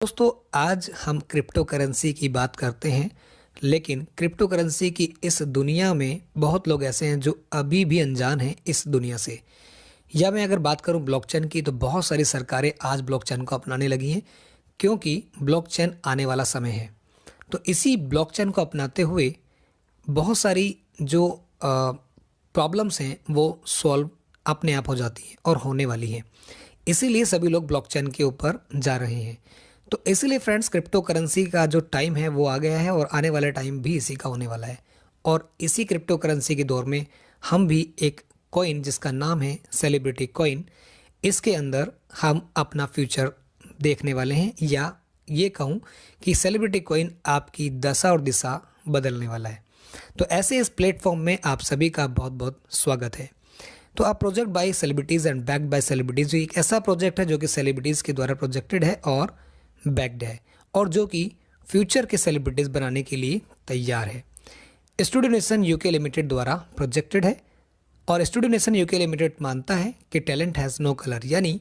दोस्तों आज हम क्रिप्टो करेंसी की बात करते हैं। लेकिन क्रिप्टो करेंसी की इस दुनिया में बहुत लोग ऐसे हैं जो अभी भी अनजान हैं इस दुनिया से। या मैं अगर बात करूं ब्लॉकचेन की, तो बहुत सारी सरकारें आज ब्लॉकचेन को अपनाने लगी हैं क्योंकि ब्लॉकचेन आने वाला समय है। तो इसी ब्लॉकचेन को अपनाते हुए बहुत सारी जो प्रॉब्लम्स हैं वो सॉल्व अपने आप हो जाती हैं और होने वाली हैं। इसीलिए सभी लोग ब्लॉकचेन के ऊपर जा रहे हैं। तो इसीलिए फ्रेंड्स, क्रिप्टो करेंसी का जो टाइम है वो आ गया है और आने वाला टाइम भी इसी का होने वाला है। और इसी क्रिप्टो करेंसी के दौर में हम भी एक कॉइन जिसका नाम है सेलिब्रिटी कॉइन, इसके अंदर हम अपना फ्यूचर देखने वाले हैं। या ये कहूँ कि सेलिब्रिटी कॉइन आपकी दशा और दिशा बदलने वाला है। तो ऐसे इस प्लेटफॉर्म में आप सभी का बहुत बहुत स्वागत है। तो आप project by celebrities and backed by celebrities एक ऐसा प्रोजेक्ट है जो कि सेलिब्रिटीज़ के द्वारा प्रोजेक्टेड है और बैक्ड है, और जो कि फ्यूचर के सेलिब्रिटीज़ बनाने के लिए तैयार है। स्टूडियो नेशन यूके लिमिटेड द्वारा प्रोजेक्टेड है और स्टूडियो नेशन यूके लिमिटेड मानता है कि टैलेंट हैज़ नो कलर, यानी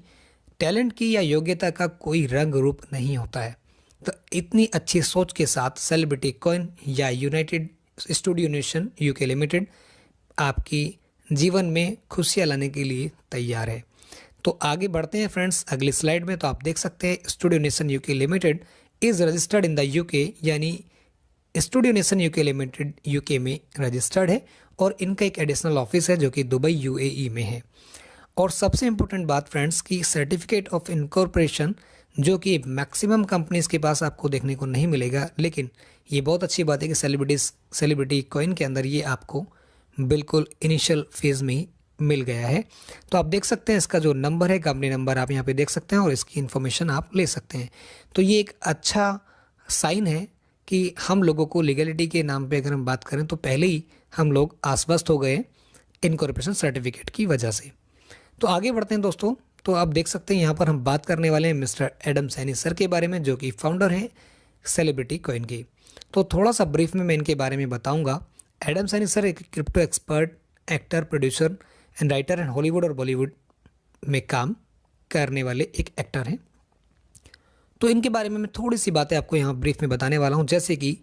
टैलेंट की या योग्यता का कोई रंग रूप नहीं होता है। तो इतनी अच्छी सोच के साथ सेलिब्रिटी कॉइन या United studio Nation UK limited आपकी जीवन में खुशियाँ लाने के लिए तैयार है। तो आगे बढ़ते हैं फ्रेंड्स अगली स्लाइड में। तो आप देख सकते हैं Studio Nation UK limited is registered in the UK, यानी Studio Nation UK limited UK में रजिस्टर्ड है और इनका एक एडिशनल ऑफिस है जो कि दुबई यूएई में है। और सबसे इम्पोर्टेंट बात फ्रेंड्स की सर्टिफिकेट ऑफ इनकॉर्पोरेशन, जो कि मैक्सिमम कंपनीज के पास आपको देखने को नहीं मिलेगा, लेकिन ये बहुत अच्छी बात है कि सेलिब्रिटी कॉइन के अंदर ये आपको बिल्कुल इनिशियल फेज़ में ही मिल गया है। तो आप देख सकते हैं इसका जो नंबर है, कंपनी नंबर आप यहाँ पे देख सकते हैं और इसकी इन्फॉर्मेशन आप ले सकते हैं। तो ये एक अच्छा साइन है कि हम लोगों को लीगलिटी के नाम पे अगर हम बात करें तो पहले ही हम लोग आश्वस्त हो गए इनकॉर्पोरेशन सर्टिफिकेट की वजह से। तो आगे बढ़ते हैं दोस्तों। तो आप देख सकते हैं यहाँ पर हम बात करने वाले हैं मिस्टर एडम सैनी सर के बारे में, जो कि फाउंडर हैं सेलिब्रिटी कॉइन के। तो थोड़ा सा ब्रीफ में मैं इनके बारे में बताऊँगा। एडम सैनी सर एक crypto expert, actor, producer and writer and Hollywood और बॉलीवुड में काम करने वाले एक एक्टर हैं। तो इनके बारे में मैं थोड़ी सी बातें आपको यहाँ ब्रीफ में बताने वाला हूँ। जैसे कि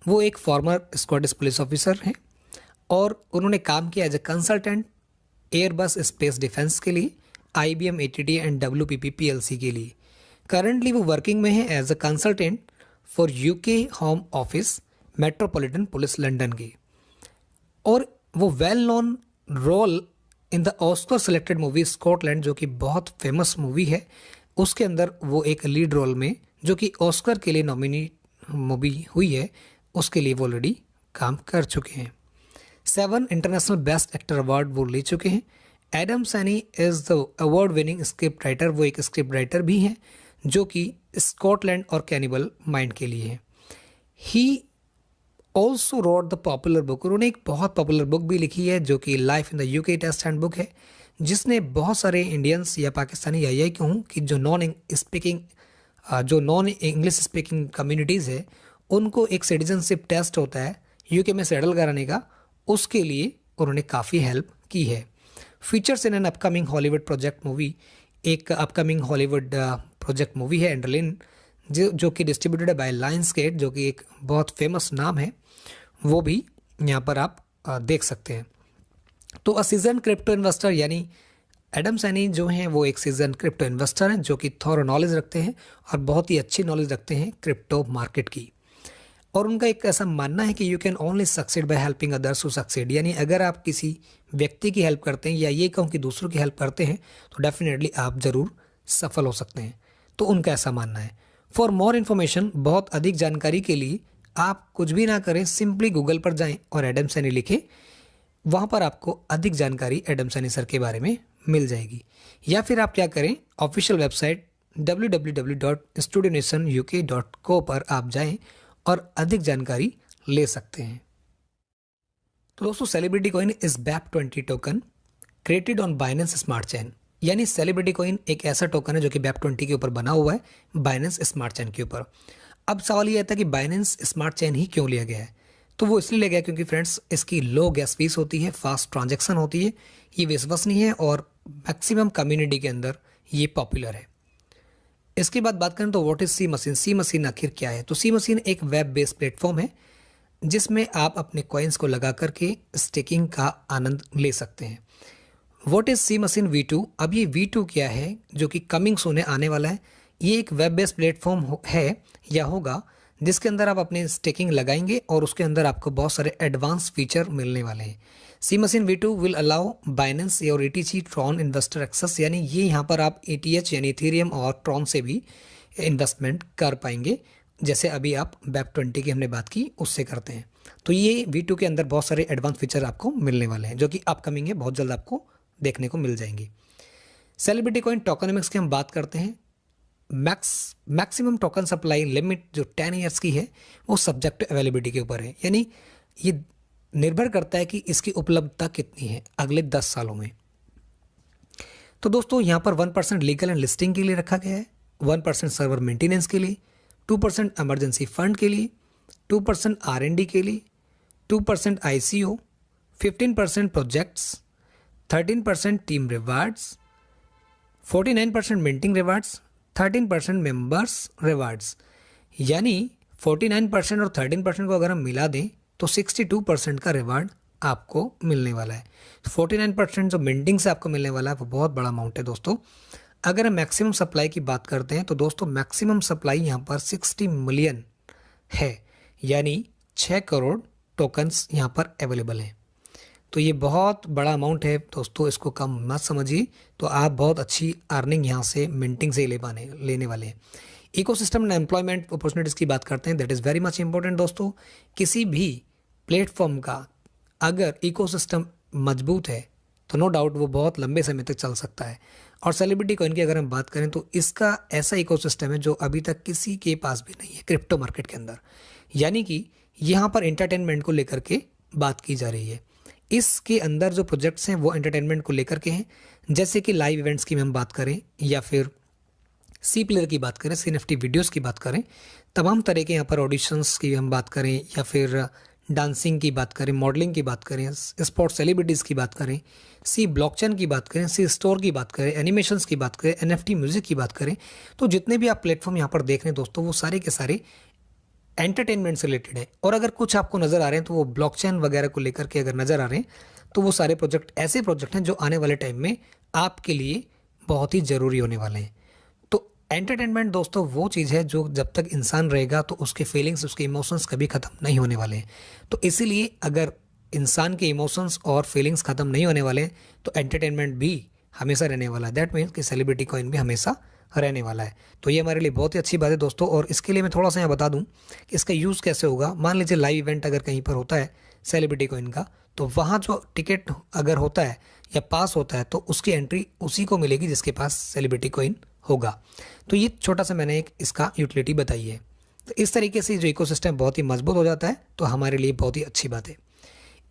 वो एक फॉर्मर स्कॉटिश पुलिस ऑफिसर हैं और उन्होंने काम किया as a consultant Airbus space defence के लिए, IBM ATT and WPP PLC के लिए। करंटली वो वर्किंग में है as a consultant for UK home office metropolitan police London की। और वो well known role in the Oscar selected movie Scotland, जो कि बहुत फेमस मूवी है, उसके अंदर वो एक लीड रोल में, जो कि ऑस्कर के लिए नॉमिनी मूवी हुई है, उसके लिए वो ऑलरेडी काम कर चुके हैं। 7 इंटरनेशनल बेस्ट एक्टर अवार्ड वो ले चुके हैं। Adam Saini is the award winning script writer, वो एक स्क्रिप्ट राइटर भी हैं जो कि स्कॉटलैंड और कैनिबल माइंड के लिए है। He also road the popular book, उन्होंने एक बहुत पॉपुलर बुक भी लिखी है जो कि life in the UK test handbook है, जिसने बहुत सारे इंडियंस या पाकिस्तानी या यही कहूँ कि जो नॉन इंग्लिश स्पीकिंग कम्युनिटीज़ है, उनको एक सिटीजनशिप टेस्ट होता है यूके में सेटल कराने का, उसके लिए उन्होंने काफ़ी हेल्प की है। Features in an upcoming Hollywood project movie, एक अपकमिंग हॉलीवुड प्रोजेक्ट मूवी है एंडरलिन, जो कि डिस्ट्रीब्यूटेड है बाय लायंसगेट, जो कि एक बहुत फेमस नाम है, वो भी यहाँ पर आप देख सकते हैं। तो अ सीजन क्रिप्टो इन्वेस्टर, यानी एडम सैनी जो हैं वो एक सीजन क्रिप्टो इन्वेस्टर हैं जो कि थोड़ा नॉलेज रखते हैं और बहुत ही अच्छी नॉलेज रखते हैं क्रिप्टो मार्केट की। और उनका एक ऐसा मानना है कि you can only succeed by helping others to succeed, यानी अगर आप किसी व्यक्ति की हेल्प करते हैं या ये कहूँ कि दूसरों की हेल्प करते हैं तो डेफिनेटली आप ज़रूर सफल हो सकते हैं। तो उनका ऐसा मानना है। फॉर मोर इन्फॉर्मेशन, बहुत अधिक जानकारी के लिए आप कुछ भी ना करें, सिंपली गूगल पर जाएं और एडम सैनी लिखें, वहाँ पर आपको अधिक जानकारी एडम सैनी सर के बारे में मिल जाएगी। या फिर आप क्या करें, ऑफिशियल वेबसाइट www.studionationuk.co पर आप जाएं और अधिक जानकारी ले सकते हैं। तो दोस्तों, celebrity coin is BEP20 token created on Binance smart chain, यानी सेलिब्रिटी कॉइन एक ऐसा टोकन है जो कि BEP20 के ऊपर बना हुआ है बाइनेंस स्मार्ट चेन के ऊपर। अब सवाल ये आता है कि बाइनेंस स्मार्ट चेन ही क्यों लिया गया है। तो वो इसलिए लिया गया क्योंकि फ्रेंड्स इसकी लो गैस फीस होती है, फास्ट ट्रांजैक्शन होती है, ये विश्वसनीय है और मैक्सिमम कम्युनिटी के अंदर ये पॉपुलर है। इसके बाद बात करें तो what is C machine. C machine आखिर क्या है? तो सी मशीन एक वेब बेस्ड प्लेटफॉर्म है जिसमें आप अपने कॉइन्स को लगा करके स्टेकिंग का आनंद ले सकते हैं। What is C machine V2? अब ये V2 क्या है जो कि कमिंग सून आने वाला है। ये एक वेब बेस्ड प्लेटफॉर्म है या होगा जिसके अंदर आप अपने स्टेकिंग लगाएंगे और उसके अंदर आपको बहुत सारे एडवांस फीचर मिलने वाले हैं। Sea machine V2 will allow Binance और ETH ट्रॉन इन्वेस्टर एक्सेस, यानी ये यहाँ पर आप ETH यानी इथेरियम और ट्रॉन से भी इन्वेस्टमेंट कर पाएंगे, जैसे अभी आप वेब20 की हमने बात की उससे करते हैं। तो ये V2 के अंदर बहुत सारे एडवांस फीचर आपको मिलने वाले हैं जो कि अपकमिंग है, बहुत जल्द आपको देखने को मिल जाएंगे। सेलिब्रिटी कॉइन टोकनोमिक्स की हम बात करते हैं। मैक्सिमम टोकन सप्लाई लिमिट जो 10 ईयर्स की है वो सब्जेक्ट टू अवेलेबिलिटी के ऊपर है, यानी ये निर्भर करता है कि इसकी उपलब्धता कितनी है अगले 10 सालों में। तो दोस्तों यहाँ पर 1% लीगल एंड लिस्टिंग के लिए रखा गया है, 1% सर्वर मेंटेनेंस के लिए, 2% इमरजेंसी फंड के लिए, 2% R&D के लिए, 2% ICO, 15% projects, 13% team rewards, 49% minting rewards, 13% members rewards. यानी 49% और 13% को अगर हम मिला दें तो 62% का रिवार्ड आपको मिलने वाला है। 49% जो मिंटिंग से आपको मिलने वाला है वो बहुत बड़ा अमाउंट है दोस्तों। अगर हम मैक्सिमम सप्लाई की बात करते हैं तो दोस्तों मैक्सिमम सप्लाई यहाँ पर 60 मिलियन है, यानी 6 करोड़ टोकन्स यहाँ पर अवेलेबल हैं। तो ये बहुत बड़ा अमाउंट है दोस्तों, इसको कम मत समझिए। तो आप बहुत अच्छी अर्निंग यहाँ से मिंटिंग से लेने वाले हैं। इकोसिस्टम एंड एम्प्लॉयमेंट अपॉर्चुनिटीज़ की बात करते हैं, that is very much important दोस्तों। किसी भी प्लेटफॉर्म का अगर इकोसिस्टम मजबूत है तो नो डाउट वो बहुत लंबे समय तक चल सकता है। और सेलिब्रिटी कॉइन की अगर हम बात करें तो इसका ऐसा इकोसिस्टम है जो अभी तक किसी के पास भी नहीं है क्रिप्टो मार्केट के अंदर, यानी कि यहाँ पर एंटरटेनमेंट को लेकर के बात की जा रही है। इसके अंदर जो प्रोजेक्ट्स हैं वो एंटरटेनमेंट को लेकर के हैं, जैसे कि लाइव इवेंट्स की हम बात करें या फिर सी प्लेयर की बात करें, CNFT वीडियोस की बात करें, तमाम तरह के यहाँ पर ऑडिशंस की हम बात करें या फिर डांसिंग की बात करें, मॉडलिंग की बात करें, स्पोर्ट्स सेलिब्रिटीज़ की बात करें, सी ब्लॉकचेन की बात करें, सी स्टोर की बात करें, एनिमेशंस की बात करें, NFT म्यूज़िक की बात करें, तो जितने भी आप प्लेटफॉर्म यहाँ पर देख रहे हैं दोस्तों वो सारे के सारे एंटरटेनमेंट से रिलेटेड है। और अगर कुछ आपको नज़र आ रहे हैं तो वो ब्लॉकचेन वगैरह को लेकर के अगर नज़र आ रहे हैं तो वो सारे प्रोजेक्ट ऐसे प्रोजेक्ट हैं जो आने वाले टाइम में आपके लिए बहुत ही ज़रूरी होने वाले हैं। तो एंटरटेनमेंट दोस्तों वो चीज़ है जो जब तक इंसान रहेगा तो उसके फीलिंग्स, उसके इमोशंस कभी ख़त्म नहीं होने वाले हैं। तो इसीलिए अगर इंसान के इमोशंस और फीलिंग्स ख़त्म नहीं होने वाले हैं तो एंटरटेनमेंट भी हमेशा रहने वाला है। दैट मीन्स कि सेलिब्रिटी कॉइन भी हमेशा रहने वाला है। तो ये हमारे लिए बहुत ही अच्छी बात है दोस्तों। और इसके लिए मैं थोड़ा सा यहाँ बता दूँ कि इसका यूज़ कैसे होगा। मान लीजिए लाइव इवेंट अगर कहीं पर होता है सेलिब्रिटी कॉइन का, तो वहाँ जो टिकट अगर होता है या पास होता है तो उसकी एंट्री उसी को मिलेगी जिसके पास सेलिब्रिटी कॉइन होगा। तो ये छोटा सा मैंने एक इसका यूटिलिटी बताई है। तो इस तरीके से जो इकोसिस्टम बहुत ही मजबूत हो जाता है तो हमारे लिए बहुत ही अच्छी बात है।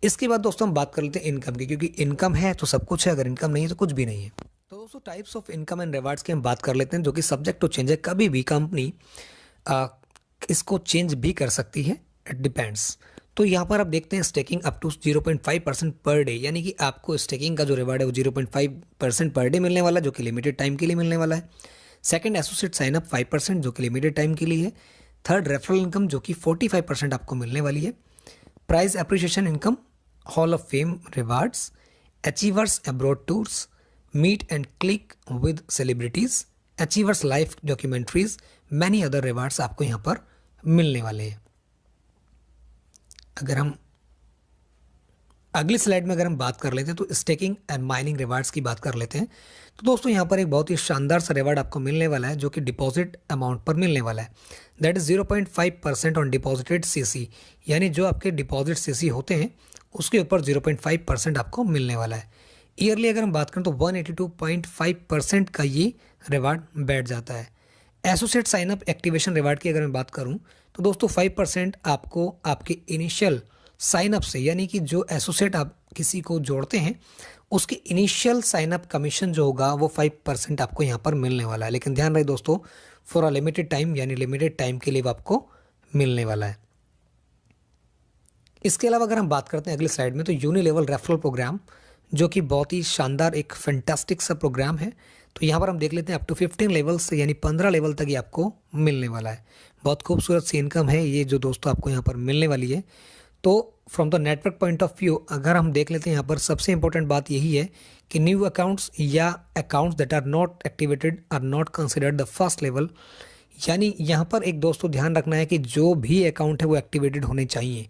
इसके बाद दोस्तों हम बात कर लेते हैं इनकम की, क्योंकि इनकम है तो सब कुछ है, अगर इनकम नहीं है तो कुछ भी नहीं है। तो दोस्तों types of income and rewards की हम बात कर लेते हैं, जो कि सब्जेक्ट टू चेंज है। कभी भी कंपनी इसको चेंज भी कर सकती है, इट डिपेंड्स। तो यहाँ पर आप देखते हैं staking up to 0.5% per day, यानी कि आपको स्टेकिंग का जो रिवार्ड है वो 0.5% पर डे मिलने वाला है, जो कि लिमिटेड टाइम के लिए मिलने वाला है। सेकंड एसोसिएट साइन अप 5%, जो कि लिमिटेड टाइम के लिए है। थर्ड रेफरल इनकम, जो कि 45% आपको मिलने वाली है। Prize appreciation income, hall of fame rewards, achievers abroad tours, meet and click with celebrities, achievers life documentaries, many other rewards आपको यहाँ पर मिलने वाले हैं। अगर हम अगली स्लाइड में अगर हम बात कर लेते हैं तो स्टेकिंग एंड माइनिंग रिवार्ड्स की बात कर लेते हैं। तो दोस्तों यहाँ पर एक बहुत ही शानदार सा रिवार्ड आपको मिलने वाला है, जो कि डिपॉजिट अमाउंट पर मिलने वाला है। That is 0.5% on deposited CC, यानी जो आपके डिपॉजिट CC होते हैं उसके ऊपर 0.5% आपको मिलने वाला है। ईयरली अगर हम बात करें तो 182.5% का ये रिवार्ड बैठ जाता है। एसोसिएट साइनअप एक्टिवेशन रिवार्ड की अगर मैं बात करूं तो दोस्तों 5% आपको आपके इनिशियल साइनअप से, यानी कि जो एसोसिएट आप किसी को जोड़ते हैं उसके इनिशियल साइनअप कमीशन जो होगा वो 5% आपको यहाँ पर मिलने वाला है। लेकिन ध्यान रहे दोस्तों, फॉर अ लिमिटेड टाइम, यानी लिमिटेड टाइम के लिए वो आपको मिलने वाला है। इसके अलावा अगर हम बात करते हैं अगली स्लाइड में तो यूनिलेवल रेफरल प्रोग्राम, जो कि बहुत ही शानदार एक फैंटास्टिक सा प्रोग्राम है। तो यहाँ पर हम देख लेते हैं अप टू 15 लेवल से यानी 15 लेवल तक ये आपको मिलने वाला है। बहुत खूबसूरत सी इनकम है ये जो दोस्तों आपको यहाँ पर मिलने वाली है। तो from the network point of view अगर हम देख लेते हैं यहाँ पर सबसे इंपॉर्टेंट बात यही है कि न्यू अकाउंट्स या accounts that are not activated are not considered the first level. यानी यहाँ पर एक दोस्तों ध्यान रखना है कि जो भी अकाउंट है वो एक्टिवेटेड होने चाहिए।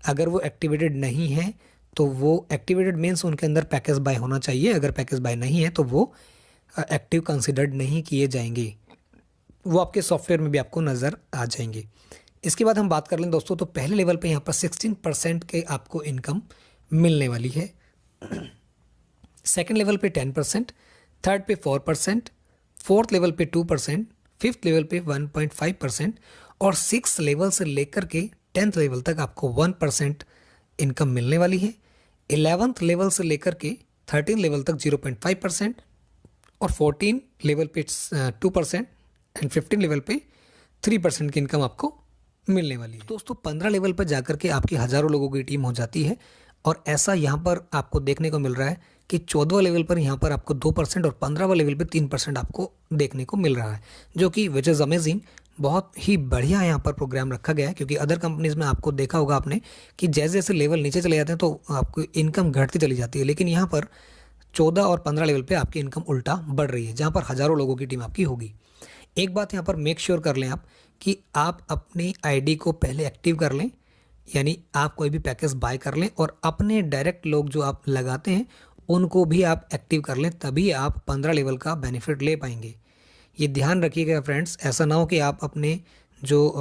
अगर वो एक्टिवेटेड नहीं है तो वो एक्टिवेटेड मीन्स उनके अंदर पैकेज बाय होना चाहिए। अगर पैकेज बाय नहीं है तो वो एक्टिव कंसिडर्ड नहीं किए जाएंगे, वो आपके सॉफ्टवेयर में भी आपको नज़र आ जाएंगे। इसके बाद हम बात कर लें दोस्तों, तो पहले लेवल पे यहाँ पर 16% के आपको इनकम मिलने वाली है, सेकंड लेवल पे 10%, थर्ड पे 4%, फोर्थ लेवल पे 2%, फिफ्थ लेवल पे 1.5% और सिक्स लेवल से लेकर के 10th लेवल तक आपको 1% इनकम मिलने वाली है। 11th लेवल से लेकर के 13 लेवल तक 0.5% और 14 लेवल पे 2% एंड 15 लेवल पे 3% की इनकम आपको मिलने वाली है। दोस्तों 15 लेवल पर जाकर के आपकी हज़ारों लोगों की टीम हो जाती है और ऐसा यहाँ पर आपको देखने को मिल रहा है कि 14वां लेवल पर यहाँ पर आपको 2% और 15वां लेवल पे 3% आपको देखने को मिल रहा है, जो कि विच इज़ अमेजिंग। बहुत ही बढ़िया यहाँ पर प्रोग्राम रखा गया है, क्योंकि अदर कंपनीज़ में आपको देखा होगा आपने कि जैसे जैसे लेवल नीचे चले जाते हैं तो आपको इनकम घटती चली जाती है, लेकिन यहाँ पर 14 और 15 लेवल पे आपकी इनकम उल्टा बढ़ रही है, जहाँ पर हज़ारों लोगों की टीम आपकी होगी। एक बात यहाँ पर मेक श्योर कर लें आप कि आप अपनी आईडी को पहले एक्टिव कर लें, यानी आप कोई भी पैकेज बाय कर लें और अपने डायरेक्ट लोग जो आप लगाते हैं उनको भी आप एक्टिव कर लें, तभी आप 15 लेवल का बेनिफिट ले पाएंगे। ये ध्यान रखिएगा फ्रेंड्स, ऐसा ना हो कि आप अपने जो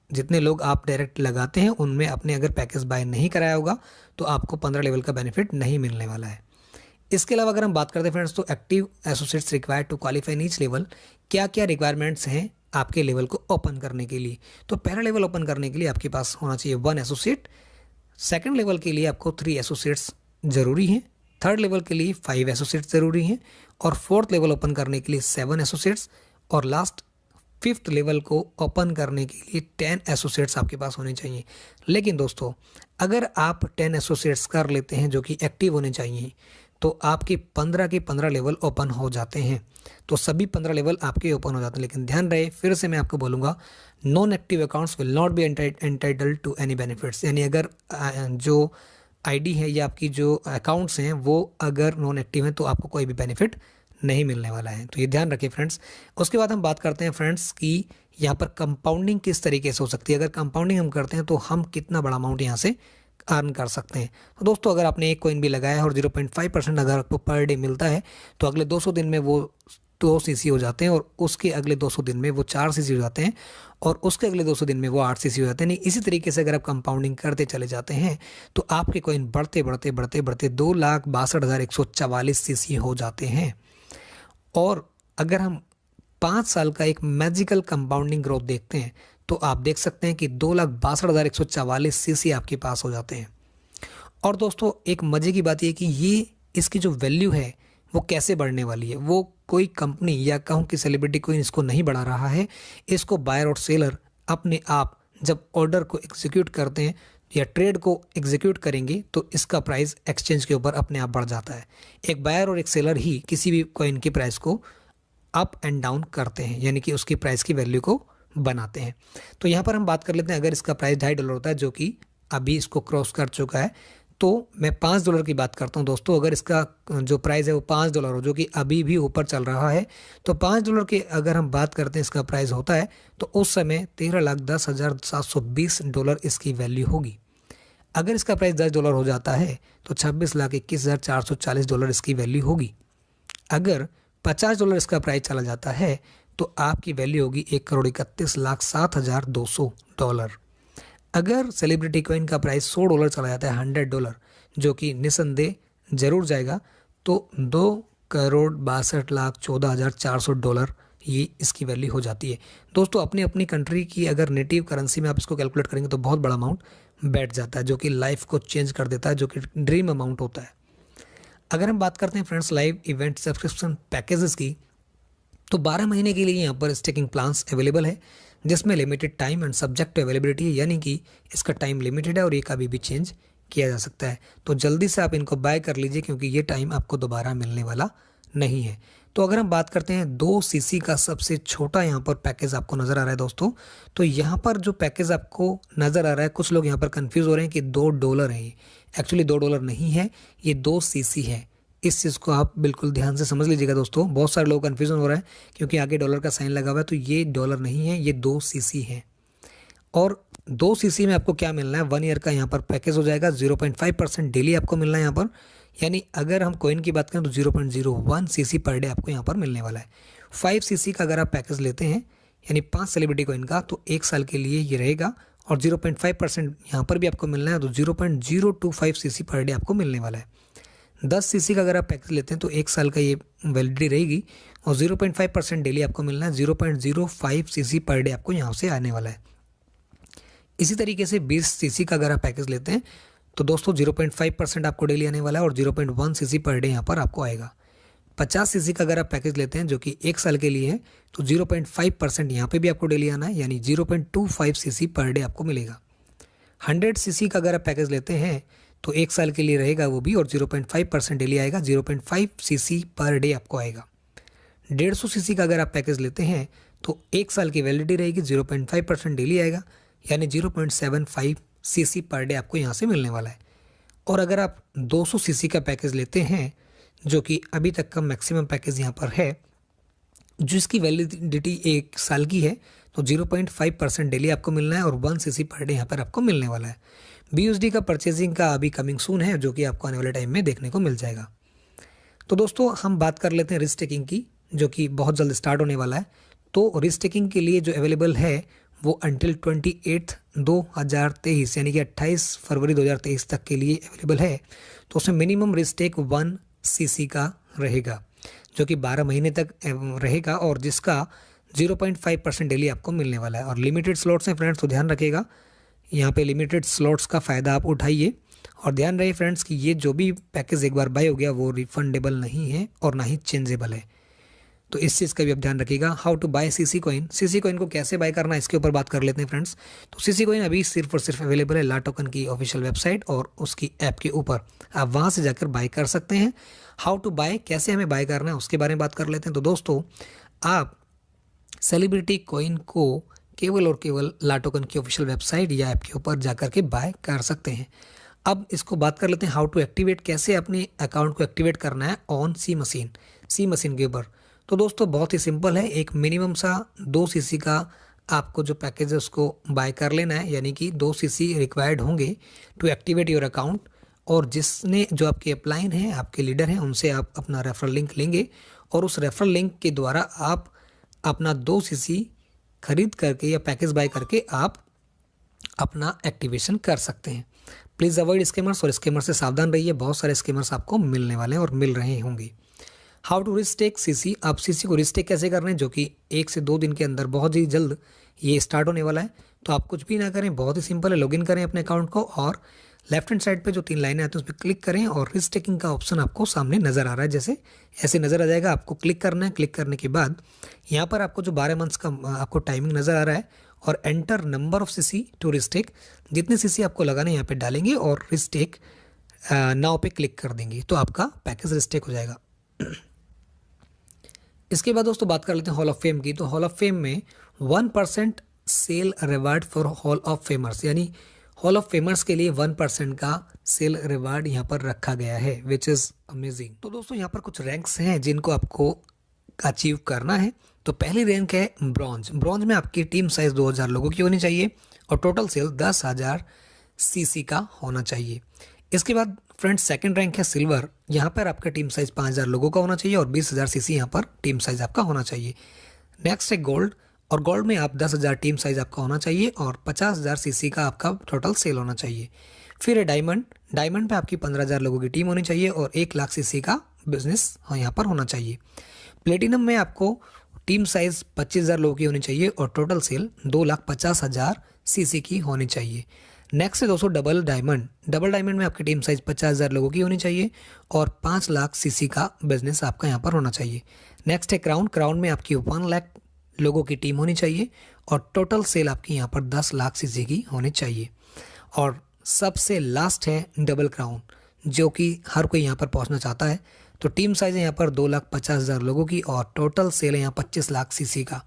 जितने लोग आप डायरेक्ट लगाते हैं उनमें अपने अगर पैकेज बाय नहीं कराया होगा तो आपको 15 लेवल का बेनिफिट नहीं मिलने वाला है। इसके अलावा अगर हम बात करते हैं फ्रेंड्स, तो active associates required to qualify in each level, क्या क्या रिक्वायरमेंट्स हैं आपके लेवल को ओपन करने के लिए। तो पहला लेवल ओपन करने के लिए आपके पास होना चाहिए 1 एसोसिएट, सेकंड लेवल के लिए आपको 3 एसोसिएट्स ज़रूरी हैं, थर्ड लेवल के लिए 5 एसोसिएट्स ज़रूरी हैं और फोर्थ लेवल ओपन करने के लिए 7 एसोसिएट्स और लास्ट फिफ्थ लेवल को ओपन करने के लिए 10 एसोसिएट्स आपके पास होने चाहिए। लेकिन दोस्तों अगर आप 10 एसोसिएट्स कर लेते हैं जो कि एक्टिव होने चाहिए तो आपके 15 के 15 लेवल ओपन हो जाते हैं, तो सभी 15 लेवल आपके ओपन हो जाते हैं। लेकिन ध्यान रहे, फिर से मैं आपको बोलूँगा, non active accounts will not be entitled to any benefits. यानी अगर जो आईडी है या आपकी जो अकाउंट्स हैं वो अगर नॉन एक्टिव हैं तो आपको कोई भी बेनिफिट नहीं मिलने वाला है, तो ये ध्यान रखिए फ्रेंड्स। उसके बाद हम बात करते हैं फ्रेंड्स कि यहाँ पर कंपाउंडिंग किस तरीके से हो सकती है। अगर कंपाउंडिंग हम करते हैं तो हम कितना बड़ा अमाउंट यहाँ से अर्न कर सकते हैं। तो दोस्तों अगर आपने एक कॉइन भी लगाया है और 0.5% अगर आपको पर डे मिलता है तो अगले 200 दिन में वो 2 सीसी हो जाते हैं और उसके अगले 200 दिन में वो 4 सीसी हो जाते हैं और उसके अगले 200 दिन में वो 8 सीसी हो जाते हैं। नहीं, इसी तरीके से अगर आप कंपाउंडिंग करते चले जाते हैं तो आपके कॉइन बढ़ते बढ़ते बढ़ते बढ़ते 2,62,144 सीसी हो जाते हैं। और अगर हम 5 साल का एक मैजिकल कंपाउंडिंग ग्रोथ देखते हैं तो आप देख सकते हैं कि 2,62,144 सीसी आपके पास हो जाते हैं। और दोस्तों एक मज़े की बात ये कि ये इसकी जो वैल्यू है वो कैसे बढ़ने वाली है, वो कोई कंपनी या कहूँ कि सेलिब्रिटी कोई इसको नहीं बढ़ा रहा है। इसको बायर और सेलर अपने आप जब ऑर्डर को एग्जीक्यूट करते हैं या ट्रेड को एग्जीक्यूट करेंगे तो इसका प्राइस एक्सचेंज के ऊपर अपने आप बढ़ जाता है। एक बायर और एक सेलर ही किसी भी कॉइन की प्राइस को अप एंड डाउन करते हैं, यानी कि उसकी प्राइस की वैल्यू को बनाते हैं। तो यहाँ पर हम बात कर लेते हैं, अगर इसका प्राइस $2.5 होता है जो कि अभी इसको क्रॉस कर चुका है, तो मैं $5 की बात करता हूँ दोस्तों। अगर इसका जो प्राइस है वो $5 हो, जो कि अभी भी ऊपर चल रहा है, तो $5 की अगर हम बात करते हैं इसका प्राइस होता है तो उस समय $13,10,720 इसकी वैल्यू होगी। अगर इसका प्राइस $10 हो जाता है तो $26,21,440 इसकी वैल्यू होगी। अगर $50 इसका प्राइस चला जाता है तो आपकी वैल्यू होगी $1,31,07,200। अगर सेलिब्रिटी कॉइन का प्राइस $100 चला जाता है, $100, जो कि निसंदेह जरूर जाएगा, तो $2,62,14,400 ये इसकी वैल्यू हो जाती है। दोस्तों अपनी अपनी कंट्री की अगर नेटिव करेंसी में आप इसको कैलकुलेट करेंगे तो बहुत बड़ा अमाउंट बैठ जाता है, जो कि लाइफ को चेंज कर देता है, जो कि ड्रीम अमाउंट होता है। अगर हम बात करते हैं friends live event subscription packages की, तो 12 महीने के लिए यहाँ पर स्टेकिंग प्लान्स अवेलेबल है, जिसमें limited time and subject to availability है, यानी कि इसका टाइम लिमिटेड है और ये कभी भी चेंज किया जा सकता है। तो जल्दी से आप इनको बाय कर लीजिए क्योंकि ये टाइम आपको दोबारा मिलने वाला नहीं है। तो अगर हम बात करते हैं 2 सीसी का सबसे छोटा यहाँ पर पैकेज आपको नज़र आ रहा है दोस्तों, तो यहाँ पर जो पैकेज आपको नज़र आ रहा है, कुछ लोग यहाँ पर कंफ्यूज हो रहे हैं कि $2 है ये। एक्चुअली $2 नहीं है, ये 2 सीसी है। इस चीज़ को आप बिल्कुल ध्यान से समझ लीजिएगा दोस्तों। बहुत सारे लोग कन्फ्यूजन हो रहा है क्योंकि आगे डॉलर का साइन लगा हुआ है, तो ये डॉलर नहीं है, ये 2 सीसी है। और 2 सीसी में आपको क्या मिलना है, 1 ईयर का यहाँ पर पैकेज हो जाएगा। 0.5% डेली आपको मिलना है यहाँ पर, यानी अगर हम कॉइन की बात करें तो 0.01 सीसी पर डे आपको यहाँ पर मिलने वाला है। 5 सीसी का अगर आप पैकेज लेते हैं यानी 5 सेलिब्रिटी कॉइन का, तो 1 साल के लिए ये रहेगा। और 0.5% यहाँ पर भी आपको मिलना है, तो 0.025 सीसी पर डे आपको मिलने वाला है। 10 सीसी का अगर आप पैकेज लेते हैं तो 1 साल का ये वैलिडिटी रहेगी और 0.5% डेली आपको मिलना है। 0.05 सीसी पर डे आपको यहाँ से आने वाला है। इसी तरीके से 20 सीसी का अगर आप पैकेज लेते हैं तो दोस्तों 0.5% आपको डेली आने वाला है और 0.1 सीसी पर डे यहाँ पर आपको आएगा। 50 सीसी का अगर आप पैकेज लेते हैं जो कि 1 साल के लिए है, तो 0.5% यहाँ पे भी आपको डेली आना है, यानी 0.25 सीसी पर डे आपको मिलेगा। 100 सीसी का अगर आप पैकेज लेते हैं तो 1 साल के लिए रहेगा वो भी, और 0.5% डेली आएगा। 0.5 सीसी पर डे आपको आएगा। 150 सीसी का अगर आप पैकेज लेते हैं तो 1 साल की वैलिडिटी रहेगी, 0.5% डेली आएगा, यानी 0.75 सीसी पर डे आपको यहाँ से मिलने वाला है। और अगर आप 200 सीसी का पैकेज लेते हैं जो कि अभी तक का मैक्सिमम पैकेज यहाँ पर है, जिसकी वैलिडिटी 1 साल की है, तो 0.5% डेली आपको मिलना है और 1 सीसी पर डे यहाँ पर आपको मिलने वाला है। BUSD का परचेजिंग का अभी कमिंग सून है, जो कि आपको आने वाले टाइम में देखने को मिल जाएगा। तो दोस्तों हम बात कर लेते हैं रिस्क टेकिंग की, जो कि बहुत जल्द स्टार्ट होने वाला है। तो रिस्क टेकिंग के लिए जो अवेलेबल है वो अंटिल 28/2023 यानी कि 28 फरवरी 2023 तक के लिए अवेलेबल है। तो उसमें मिनिमम रिस्क टेक 1 सीसी का रहेगा, जो कि 12 महीने तक रहेगा और जिसका 0.5% डेली आपको मिलने वाला है। और लिमिटेड स्लॉट्स हैं फ्रेंड्स, तो ध्यान रखिएगा, यहाँ पे लिमिटेड स्लॉट्स का फ़ायदा आप उठाइए। और ध्यान रहे फ्रेंड्स कि ये जो भी पैकेज एक बार बाय हो गया वो रिफंडेबल नहीं है और ना ही चेंजेबल है, तो इस चीज़ का भी आप ध्यान रखिएगा। How to buy CC coin, CC coin को कैसे बाय करना है इसके ऊपर बात कर लेते हैं फ्रेंड्स। तो सीसी कॉइन अभी सिर्फ और सिर्फ अवेलेबल है ला टोकन की ऑफिशियल वेबसाइट और उसकी ऐप के ऊपर, आप वहाँ से जाकर बाय कर सकते हैं। हाउ टू बाय, कैसे हमें बाय करना है उसके बारे में बात कर लेते हैं। तो दोस्तों आप सेलिब्रिटी कॉइन को केवल और केवल ला टोकन की ऑफिशियल वेबसाइट या ऐप के ऊपर जाकर के बाय कर सकते हैं। अब इसको बात कर लेते हैं हाउ टू एक्टिवेट, कैसे अपने अकाउंट को एक्टिवेट करना है ऑन सी मशीन के ऊपर। तो दोस्तों बहुत ही सिंपल है, एक मिनिमम सा 2 सीसी का आपको जो पैकेज है उसको बाय कर लेना है, यानी कि 2 सीसी रिक्वायर्ड होंगे टू एक्टिवेट योर अकाउंट। और जिसने जो आपके अपलाइन हैं, आपके लीडर हैं, उनसे आप अपना रेफरल लिंक लेंगे और उस रेफरल लिंक के द्वारा आप अपना 2 सीसी खरीद करके या पैकेज बाय करके आप अपना एक्टिवेशन कर सकते हैं। प्लीज़ अवॉइड स्कैमर्स, और स्कैमर से सावधान रहिए, बहुत सारे स्कैमर्स आपको मिलने वाले हैं और मिल रहे होंगे। हाउ टू रिस्टेक सीसी, आप सीसी को रिस्टेक कैसे कर रहे हैं, जो कि 1 से 2 दिन के अंदर बहुत ही जल्द ये स्टार्ट होने वाला है। तो आप कुछ भी ना करें, बहुत ही सिंपल है, लॉगिन करें अपने अकाउंट को और लेफ्ट हैंड साइड पे जो 3 लाइनें आती हैं उस पर क्लिक करें और रिस्टेकिंग का ऑप्शन आपको सामने नज़र आ रहा है, जैसे ऐसे नज़र आ जाएगा। आपको क्लिक करना है, क्लिक करने के बाद यहाँ पर आपको जो 12 मंथ्स का आपको टाइमिंग नज़र आ रहा है और enter number of CC to restake, जितने सीसी आपको लगाने यहाँ पे डालेंगे और रिस्टेक नाउ पे क्लिक कर देंगे तो आपका पैकेज रिस्टेक हो जाएगा। इसके बाद दोस्तों बात कर लेते हैं हॉल ऑफ फेम की। तो हॉल ऑफ फेम में 1% sale reward for hall of famers, यानी हॉल ऑफ फेमर्स के लिए 1% का सेल रिवार्ड यहाँ पर रखा गया है, विच इज़ अमेजिंग। तो दोस्तों यहाँ पर कुछ रैंक्स हैं जिनको आपको अचीव करना है। तो पहली रैंक है ब्रॉन्ज। ब्रॉन्ज में आपकी टीम साइज 2000 लोगों की होनी चाहिए और टोटल सेल 10,000 सीसी का होना चाहिए। इसके बाद फ्रेंड्स सेकंड रैंक है सिल्वर। यहाँ पर आपका टीम साइज 5000 लोगों का होना चाहिए और 20,000 सीसी यहाँ पर टीम साइज आपका होना चाहिए। नेक्स्ट है गोल्ड, और गोल्ड में आप 10,000 टीम साइज आपका होना चाहिए और 50,000 सीसी का आपका टोटल सेल होना चाहिए। फिर है डायमंड। डायमंड पे आपकी 15,000 लोगों की टीम होनी चाहिए और 1 लाख सीसी का बिजनेस यहाँ पर होना चाहिए। प्लेटिनम में आपको टीम साइज 25,000 लोगों की होनी चाहिए और टोटल सेल 2,50,000 सीसी की होनी चाहिए। नेक्स्ट है दोस्तों डबल डायमंड। डबल डायमंड में आपकी टीम साइज 50,000 लोगों की होनी चाहिए और 5 लाख सीसी का बिजनेस आपका यहाँ पर होना चाहिए। नेक्स्ट है क्राउन। क्राउन में आपकी 1 लाख लोगों की टीम होनी चाहिए और टोटल सेल आपकी यहाँ पर 10 लाख सीसी की होनी चाहिए। और सबसे लास्ट है डबल क्राउन, जो कि हर कोई यहाँ पर पहुँचना चाहता है। तो टीम साइज़ है यहाँ पर 2,50,000 लोगों की और टोटल सेल है यहाँ 25 लाख सीसी का।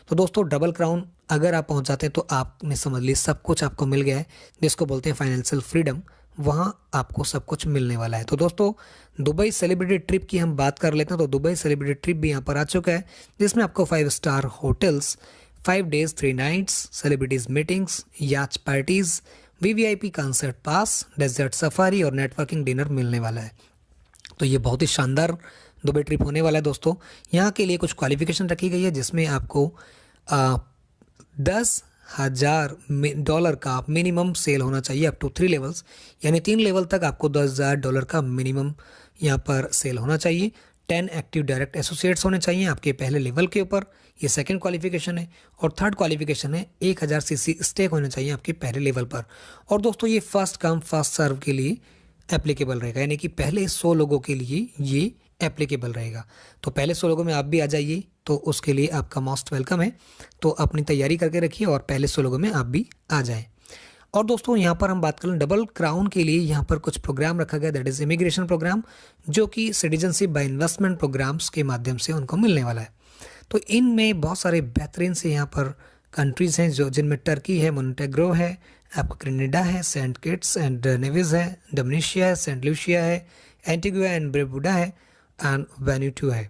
तो दोस्तों डबल क्राउन अगर आप पहुँच जाते हैं तो आपने समझ ली सब कुछ आपको मिल गया है, जिसको बोलते हैं फाइनेंशियल फ्रीडम। वहाँ आपको सब कुछ मिलने वाला है। तो दोस्तों दुबई सेलिब्रिटी ट्रिप की हम बात कर लेते हैं। तो दुबई सेलिब्रिटी ट्रिप भी यहाँ पर आ चुका है, जिसमें आपको 5 star hotels, 5 days 3 nights, celebrities meetings, yacht parties, VVIP concert pass, desert safari और नेटवर्किंग डिनर मिलने वाला है। तो ये बहुत ही शानदार दुबई ट्रिप होने वाला है दोस्तों। यहाँ के लिए कुछ क्वालिफिकेशन रखी गई है, जिसमें आपको $10,000 का मिनिमम सेल होना चाहिए अप टू 3 लेवल्स, यानी 3 लेवल तक आपको $10,000 का मिनिमम यहाँ पर सेल होना चाहिए। 10 एक्टिव डायरेक्ट एसोसिएट्स होने चाहिए आपके पहले लेवल के ऊपर, ये सेकंड क्वालिफिकेशन है। और थर्ड क्वालिफिकेशन है 1000 सीसी स्टेक होने चाहिए आपके पहले लेवल पर। और दोस्तों ये फर्स्ट कम फर्स्ट सर्व के लिए एप्लीकेबल रहेगा, यानी कि पहले 100 लोगों के लिए ये एप्लीकेबल रहेगा। तो पहले 100 लोगों में आप भी आ जाइए, तो उसके लिए आपका मोस्ट वेलकम है। तो अपनी तैयारी करके रखिए और पहले 100 लोगों में आप भी आ जाएं। और दोस्तों यहाँ पर हम बात करें डबल क्राउन के लिए, यहाँ पर कुछ प्रोग्राम रखा गया, दैट इज़ इमिग्रेशन प्रोग्राम, जो कि सिटीजनशिप बाय इन्वेस्टमेंट प्रोग्राम्स के माध्यम से उनको मिलने वाला है। तो इनमें बहुत सारे बेहतरीन से यहाँ पर कंट्रीज़ हैं, जो जिनमें टर्की है, मोन्टेग्रो है, आपका ग्रेनेडा है, सेंट किट्स एंड नेविस है, डोमिनिशिया है, सेंट लूसिया है, एंटीगुआ एंड बारबुडा है एंड वैनुटू है।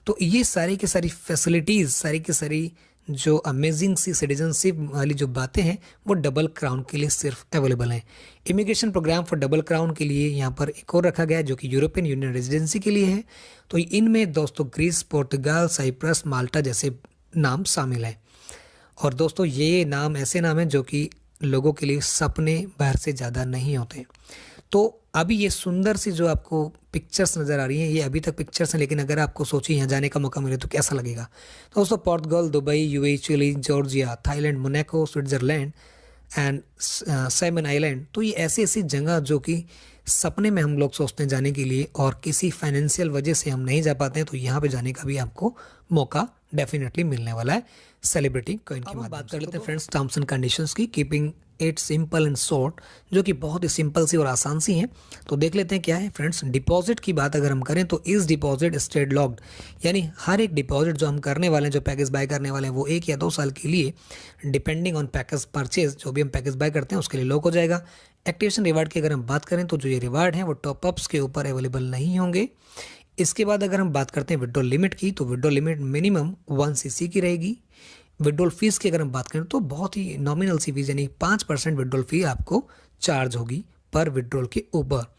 तो ये सारी की सारी फैसिलिटीज़, सारी की सारी जो अमेजिंग सी सिटीजनशिप वाली जो बातें हैं, वो डबल क्राउन के लिए सिर्फ अवेलेबल हैं। Immigration programme for double crown के लिए यहाँ पर एक और रखा गया है, जो कि यूरोपियन यूनियन रेजिडेंसी के लिए है। तो इनमें दोस्तों ग्रीस, पोर्तुगाल, साइप्रस, माल्टा जैसे नाम शामिल हैं। और दोस्तों ये नाम ऐसे नाम हैं जो कि लोगों के लिए सपने बाहर से ज़्यादा नहीं होते। तो अभी ये सुंदर सी जो आपको पिक्चर्स नज़र आ रही हैं, ये अभी तक पिक्चर्स हैं, लेकिन अगर आपको सोचिए यहाँ जाने का मौका मिले तो कैसा लगेगा। तो दोस्तों Portugal, Dubai, UAE, Chile, Georgia, Thailand, Monaco, Switzerland and Salmon island, तो ये ऐसी ऐसी जगह जो कि सपने में हम लोग सोचते हैं जाने के लिए, और किसी फाइनेंशियल वजह से हम नहीं जा पाते हैं, तो यहाँ पे जाने का भी आपको मौका डेफिनेटली मिलने वाला है सेलिब्रिटी कॉइन की बात कर लेते हैं फ्रेंड्स टर्म्स एंड कंडीशंस की, keeping it simple and short, जो कि बहुत ही सिंपल सी और आसान सी हैं। तो देख लेते हैं क्या है फ्रेंड्स। डिपॉजिट की बात अगर हम करें तो इस डिपॉजिट स्टेड लॉक्ड, यानी हर एक डिपॉजिट जो हम करने वाले हैं, जो पैकेज बाय करने वाले हैं, वो 1 या 2 साल के लिए डिपेंडिंग ऑन पैकेज परचेज, जो भी हम पैकेज बाय करते हैं उसके लिए लॉक हो जाएगा। एक्टिवेशन रिवार्ड की अगर हम बात करें तो जो ये रिवार्ड हैं वो टॉपअप्स के ऊपर अवेलेबल नहीं होंगे। इसके बाद अगर हम बात करते हैं विड्रॉल लिमिट की, तो विड्रॉल लिमिट मिनिमम 1 सीसी की रहेगी। विड्रॉल फीस की अगर हम बात करें तो बहुत ही नॉमिनल सी फीस, यानी 5% विड्रॉल फी आपको चार्ज होगी पर विड्रॉल के ऊपर।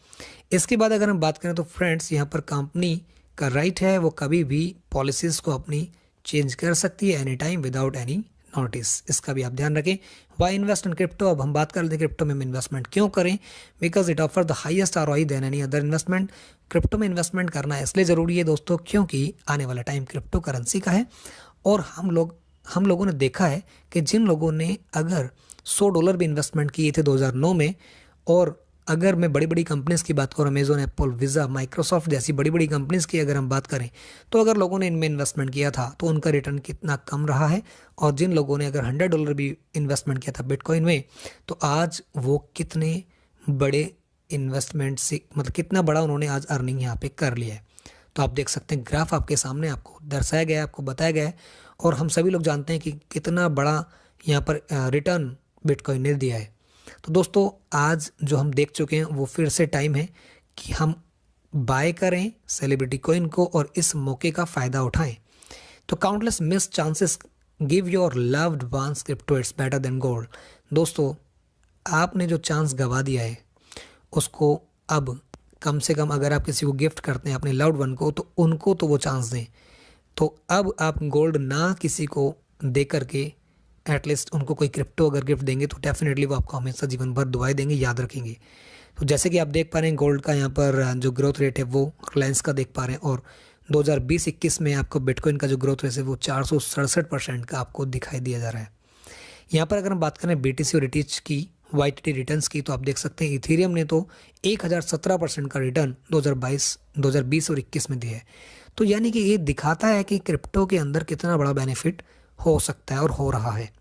इसके बाद अगर हम बात करें तो फ्रेंड्स यहाँ पर कंपनी का राइट है, वो कभी भी पॉलिसीज़ को अपनी चेंज कर सकती है any time without any notice. इसका भी आप ध्यान रखें। वाई इन्वेस्ट इन क्रिप्टो, अब हम बात कर लेते हैं क्रिप्टो में हम इन्वेस्टमेंट क्यों करें। Because it offer the highest ROI than any other investment. Crypto में इन्वेस्टमेंट करना इसलिए ज़रूरी है दोस्तों, क्योंकि आने वाला टाइम क्रिप्टो करेंसी का है। और हम लोगों ने देखा है कि जिन लोगों ने अगर $100 भी इन्वेस्टमेंट किए थे 2009 में, और अगर मैं बड़ी बड़ी कंपनीज़ की बात करूँ, अमेजोन, एप्पल, वीज़ा, माइक्रोसॉफ्ट जैसी बड़ी बड़ी कंपनीज़ की अगर हम बात करें, तो अगर लोगों ने इनमें इन्वेस्टमेंट किया था तो उनका रिटर्न कितना कम रहा है। और जिन लोगों ने अगर $100 भी इन्वेस्टमेंट किया था बिटकॉइन में, तो आज वो कितने बड़े इन्वेस्टमेंट से, मतलब कितना बड़ा उन्होंने आज अर्निंग यहाँ पे कर लिया है। तो आप देख सकते हैं ग्राफ आपके सामने आपको दर्शाया गया है, आपको बताया गया है, और हम सभी लोग जानते हैं कि कितना बड़ा यहाँ पर रिटर्न बिटकॉइन ने दिया है। तो दोस्तों आज जो हम देख चुके हैं वो फिर से टाइम है कि हम बाय करें सेलिब्रिटी कॉइन को और इस मौके का फ़ायदा उठाएं। तो countless miss chances give your loved ones crypto, it's better than gold. दोस्तों आपने जो चांस गवा दिया है उसको अब कम से कम अगर आप किसी को गिफ्ट करते हैं अपने लव्ड वन को, तो उनको तो वो चांस दें। तो अब आप गोल्ड ना किसी को दे करके एटलीस्ट उनको कोई क्रिप्टो अगर गिफ्ट देंगे तो डेफिनेटली वो आपको हमेशा जीवन भर दुआएं देंगे, याद रखेंगे। तो जैसे कि आप देख पा रहे हैं गोल्ड का यहाँ पर जो ग्रोथ रेट है वो रिलायंस का देख पा रहे हैं, और 2020-21 में आपको बिटकॉइन का जो ग्रोथ रेट है वो 467% का आपको दिखाई दिया जा रहा है। यहाँ पर अगर हम बात करें BTC और ETH की YTD रिटर्न्स की, तो आप देख सकते हैं इथेरियम ने तो 1017% का रिटर्न 2020 और 21 में दिया है। तो यानी कि ये दिखाता है कि क्रिप्टो के अंदर कितना बड़ा बेनिफिट हो सकता है और हो रहा है।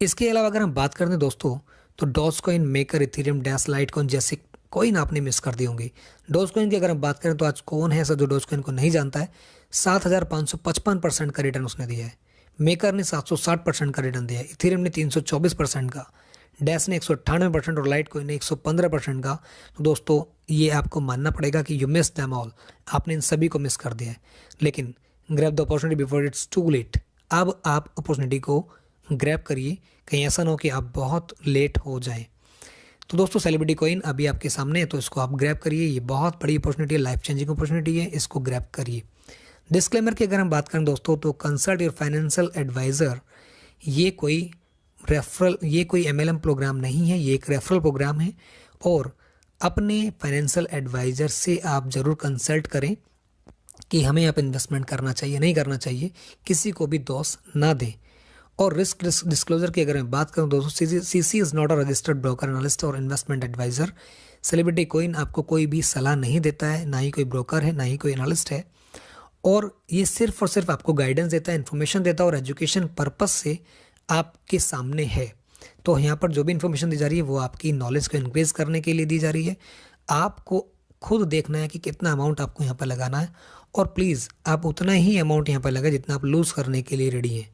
इसके अलावा अगर हम बात करें दोस्तों, तो Dogecoin, Maker, Ethereum, Dash, Litecoin जैसे कॉइन आपने मिस कर दी होंगी। डोज कॉइन की अगर हम बात करें तो आज कौन है ऐसा जो डोज कॉइन को नहीं जानता है। 7,555% का रिटर्न उसने दिया है। मेकर ने 760% का रिटर्न दिया है। इथेरियम ने 324% का, डैश ने 198% और लाइट कॉइन ने 115% का। तो दोस्तों ये आपको मानना पड़ेगा कि यू मिस दैम ऑल, आपने इन सभी को मिस कर दिया है। लेकिन grab the opportunity before it's too late, अब आप अपॉर्चुनिटी को ग्रैब करिए, कहीं ऐसा ना हो कि आप बहुत लेट हो जाएं। तो दोस्तों सेलिब्रिटी कॉइन अभी आपके सामने है, तो इसको आप ग्रैब करिए। ये बहुत बड़ी अपॉर्चुनिटी है, लाइफ चेंजिंग अपॉर्चुनिटी है, इसको ग्रैब करिए। डिस्क्लेमर की अगर हम बात करें दोस्तों तो कंसल्ट योर फाइनेंशियल एडवाइज़र, ये कोई रेफरल, ये कोई एमएलएम प्रोग्राम नहीं है, ये एक रेफरल प्रोग्राम है। और अपने फाइनेंशियल एडवाइज़र से आप ज़रूर कंसल्ट करें कि हमें यहाँ पर इन्वेस्टमेंट करना चाहिए नहीं करना चाहिए, किसी को भी दोष ना दें। और रिस्क डिस्क्लोजर की अगर मैं बात करूं दोस्तों, CC is not a registered broker, analyst और इन्वेस्टमेंट एडवाइज़र। सेलिब्रिटी कॉइन आपको कोई भी सलाह नहीं देता है, ना ही कोई ब्रोकर है, ना ही कोई एनालिस्ट है। और ये सिर्फ और सिर्फ आपको गाइडेंस देता है, इन्फॉर्मेशन देता है और एजुकेशन पर्पस से आपके सामने है। तो यहाँ पर जो भी इन्फॉर्मेशन दी जा रही है वो आपकी नॉलेज को इंक्रीज करने के लिए दी जा रही है। आपको खुद देखना है कि कितना अमाउंट आपको यहाँ पर लगाना है, और प्लीज़ आप उतना ही अमाउंट यहाँ पर लगाए जितना आप लूज़ करने के लिए रेडी हैं।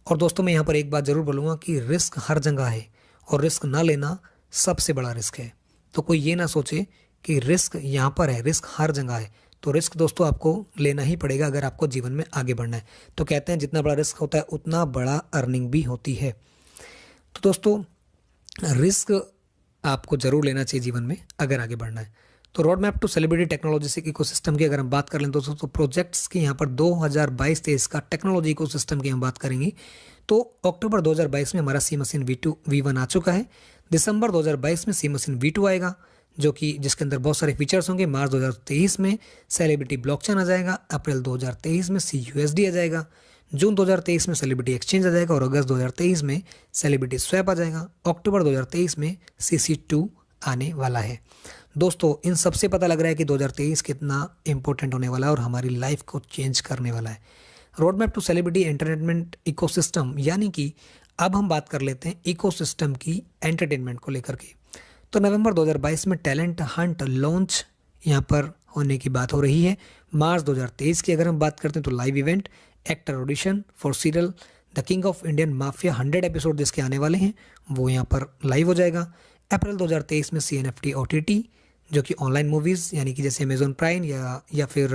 और दोस्तों मैं यहाँ पर एक बात ज़रूर बोलूँगा कि रिस्क हर जगह है, और रिस्क ना लेना सबसे बड़ा रिस्क है। तो कोई ये ना सोचे कि रिस्क यहाँ पर है, रिस्क हर जगह है। तो रिस्क दोस्तों आपको लेना ही पड़ेगा अगर आपको जीवन में आगे बढ़ना है। तो कहते हैं जितना बड़ा रिस्क होता है उतना बड़ा अर्निंग भी होती है। तो दोस्तों रिस्क आपको ज़रूर लेना चाहिए जीवन में अगर आगे बढ़ना है। तो roadmap to celebrity technology ecosystem की अगर हम बात कर लें दोस्तों, तो प्रोजेक्ट्स की यहाँ पर 2022-23 का टेक्नोलॉजी इकोसिस्टम की हम बात करेंगे। तो अक्टूबर 2022 में हमारा सी मशीन V1 आ चुका है। दिसंबर 2022 में सी मशीन V2 आएगा, जो कि जिसके अंदर बहुत सारे फीचर्स होंगे। मार्च 2023 में सेलिब्रिटी ब्लॉकचेन आ जाएगा। अप्रैल 2023 में CUSD आ जाएगा। जून 2023 में सेलिब्रिटी एक्सचेंज आ जाएगा और अगस्त 2023 में सेलिब्रिटी स्वैप आ जाएगा। अक्टूबर 2023 में CC2 आने वाला है। दोस्तों इन सबसे पता लग रहा है कि 2023 कितना इंपॉर्टेंट होने वाला है और हमारी लाइफ को चेंज करने वाला है। Roadmap to celebrity entertainment ecosystem, यानी कि अब हम बात कर लेते हैं इकोसिस्टम की एंटरटेनमेंट को लेकर के। तो नवंबर 2022 में टैलेंट हंट लॉन्च यहाँ पर होने की बात हो रही है। मार्च 2023 की अगर हम बात करते हैं तो live event actor audition for serial the king of Indian mafia 100 episode जिसके आने वाले हैं वो यहाँ पर लाइव हो जाएगा। अप्रैल 2023 में CNFT OTT, जो कि ऑनलाइन मूवीज़ यानी कि जैसे अमेजोन प्राइम या फिर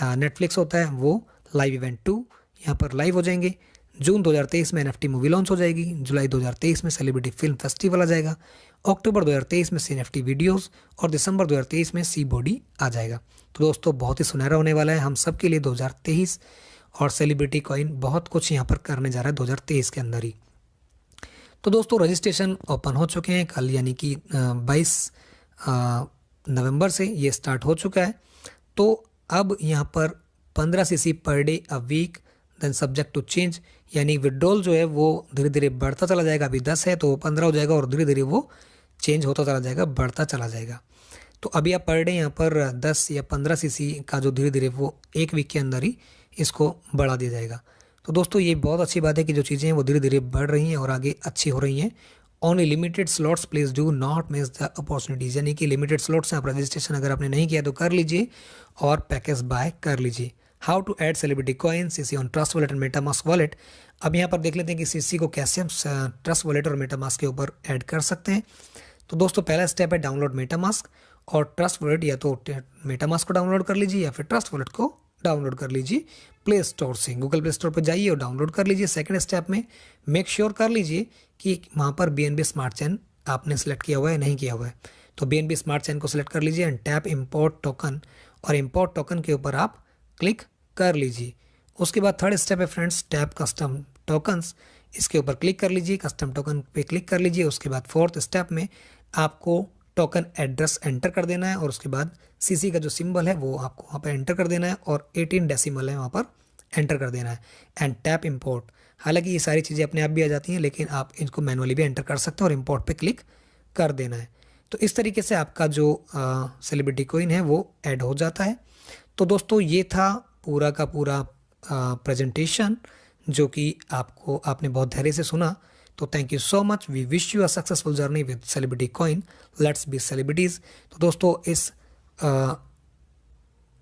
नेटफ्लिक्स होता है, वो लाइव इवेंट 2 यहाँ पर लाइव हो जाएंगे। जून 2023 में NFT मूवी लॉन्च हो जाएगी। जुलाई 2023 में सेलिब्रिटी फिल्म फेस्टिवल आ जाएगा। अक्टूबर 2023 में CNFT वीडियोस और दिसंबर 2023 में C-बॉडी आ जाएगा। तो दोस्तों बहुत ही सुनहरा होने वाला है हम सब के लिए 2023, और सेलिब्रिटी कॉइन बहुत कुछ यहाँ पर करने जा रहा है 2023 के अंदर ही। तो दोस्तों रजिस्ट्रेशन ओपन हो चुके हैं कल, यानी कि 22 नवंबर से ये स्टार्ट हो चुका है। तो अब यहाँ पर 15 CC per day a week, then subject to change, यानी विड्रॉल जो है वो धीरे धीरे बढ़ता चला जाएगा। अभी 10 है तो 15 हो जाएगा और धीरे धीरे वो चेंज होता चला जाएगा, बढ़ता चला जाएगा। तो अभी आप पर डे यहाँ पर 10 या 15 CC का जो धीरे धीरे वो एक वीक के अंदर ही इसको बढ़ा दिया जाएगा। तो दोस्तों ये बहुत अच्छी बात है कि जो चीज़ें हैं वो धीरे धीरे बढ़ रही हैं और आगे अच्छी हो रही हैं। Only limited slots, please do not miss the opportunities, यानी कि लिमिटेड स्लॉट्स हैं। आप रजिस्ट्रेशन अगर आपने नहीं किया तो कर लीजिए और पैकेज बाय कर लीजिए। How to add celebrity coin CC on Trust Wallet and MetaMask wallet. अब यहाँ पर देख लेते हैं कि CC को कैसे हम ट्रस्ट वॉलेट और मेटामास्क के ऊपर ऐड कर सकते हैं। तो दोस्तों पहला स्टेप है डाउनलोड मेटामास्क और ट्रस्ट वॉलेट, या तो मेटामास्क को डाउनलोड कर लीजिए या फिर ट्रस्ट वॉलेट को डाउनलोड कर लीजिए प्ले स्टोर से। गूगल प्ले स्टोर पर जाइए और डाउनलोड कर लीजिए। सेकंड स्टेप में मेक श्योर कर लीजिए कि वहाँ पर BNB स्मार्ट चेन आपने सेलेक्ट किया हुआ है नहीं किया हुआ है। तो BNB स्मार्ट चेन को सिलेक्ट कर लीजिए एंड टैप इम्पोर्ट टोकन, और इम्पोर्ट टोकन के ऊपर आप क्लिक कर लीजिए। उसके बाद थर्ड स्टेप है फ्रेंड्स टैप कस्टम टोकन्स, इसके ऊपर क्लिक कर लीजिए, कस्टम टोकन पे क्लिक कर लीजिए। उसके बाद फोर्थ स्टेप में आपको टोकन एड्रेस एंटर कर देना है और उसके बाद CC का जो सिंबल है वो आपको वहाँ पर एंटर कर देना है और 18 डेसिमल है वहाँ पर एंटर कर देना है एंड टैप इम्पोर्ट। हालांकि ये सारी चीज़ें अपने आप भी आ जाती हैं, लेकिन आप इनको मैनुअली भी एंटर कर सकते हैं और इम्पोर्ट पे क्लिक कर देना है। तो इस तरीके से आपका जो सेलिब्रिटी कॉइन है वो ऐड हो जाता है। तो दोस्तों ये था पूरा का पूरा प्रेजेंटेशन जो कि आपने बहुत धैर्य से सुना। तो thank you so much, we wish you a successful journey with celebrity coin, let's be celebrities. तो दोस्तों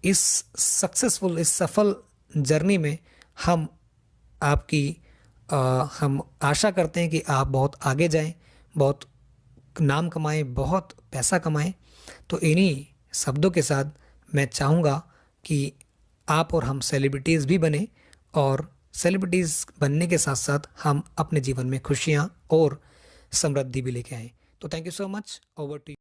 इस सक्सेसफुल, इस सफल जर्नी में हम आपकी अ, हम आशा करते हैं कि आप बहुत आगे जाएं, बहुत नाम कमाएं, बहुत पैसा कमाएं। तो इन्हीं शब्दों के साथ मैं चाहूँगा कि आप और हम सेलिब्रिटीज़ भी बने, और सेलिब्रिटीज़ बनने के साथ साथ हम अपने जीवन में खुशियाँ और समृद्धि भी लेके आएँ। तो thank you so much, over to.